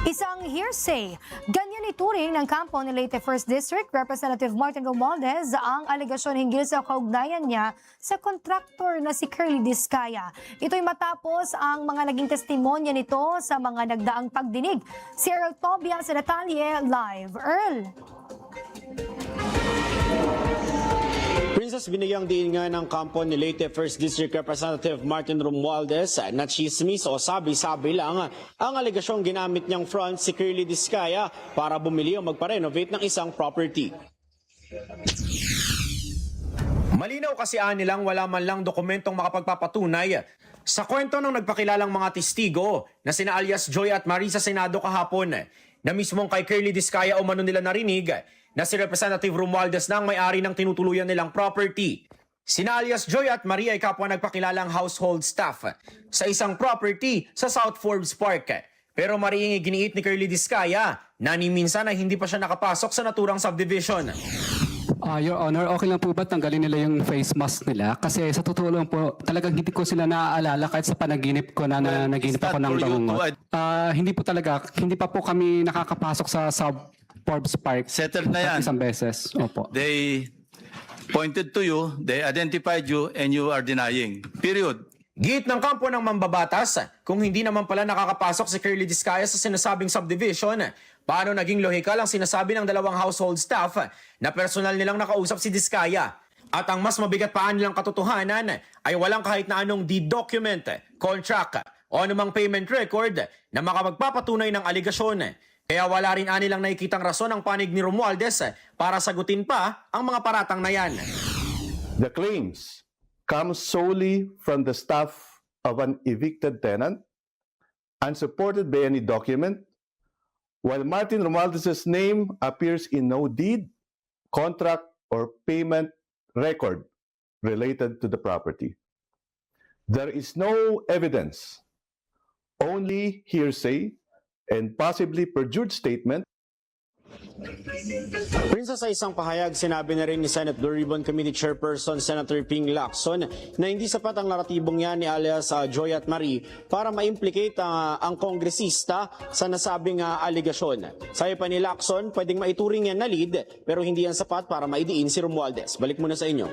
Isang hearsay. Ganyan ituring ng kampo ni Leyte 1st District Representative Martin Romualdez ang alegasyon hinggil sa kaugnayan niya sa kontraktor na si Curly Discaya. Ito'y matapos ang mga naging testimonya nito sa mga nagdaang pagdinig. Si Earl Tobias sa detalye live. Earl. Princess, binigyang diin nga ng kampo ni Leyte 1st District Representative Martin Romualdez na chismis o sabi-sabi lang ang alegasyong ginamit niyang front si Curly Discaya para bumili o magpa-renovate ng isang property. Malinaw kasi nilang wala man lang dokumentong makapagpapatunay sa kwento ng nagpakilalang mga testigo na sina alias Joy at Marie sa Senado kahapon na mismong kay Curly Discaya umano nila narinig na si Representative Romualdez na ang may-ari ng tinutuluyan nilang property. Sina alias Joy at Marie ay kapwa nagpakilalang household staff sa isang property sa South Forbes Park. Pero mariing iginiit ni Curly Discaya na ni minsan ay hindi pa siya nakapasok sa naturang subdivision. Your Honor, okay lang po ba tanggalin nila yung face mask nila? Kasi sa totoo lang po, talagang hindi ko sila naaalala kahit sa panaginip ko na naginip ako ng bangungot. Hindi po talaga, hindi pa po kami nakakapasok sa Forbes Park. Settled na yan. Isang beses. Opo. They pointed to you, they identified you, and you are denying. Period. Giit ng kampo ng mambabatas, kung hindi naman pala nakakapasok si Curly Discaya sa sinasabing subdivision, paano naging lohikal ang sinasabi ng dalawang household staff na personal nilang nakausap si Discaya? At ang mas mabigat pa nilang katotohanan ay walang kahit na anong deed document, contract o anumang payment record na makapagpapatunay ng aligasyon. Kaya wala rin anilang nakikitang rason ang panig ni Romualdez para sagutin pa ang mga paratang na yan. The claims come solely from the staff of an evicted tenant, unsupported by any document, while Martin Romualdez's name appears in no deed, contract, or payment record related to the property. There is no evidence, only hearsay and possibly perjured statement. Princess, sa isang pahayag, sinabi na rin ni Senate Blue Ribbon Committee Chairperson Senator Ping Lacson na hindi sapat ang naratibong yan ni alias Joy at Marie para ma-implicate ang kongresista sa nasabing aligasyon. Sabi pa ni Lacson, pwedeng maituring yan na lead pero hindi yan sapat para maidiin si Romualdez. Balik muna sa inyo.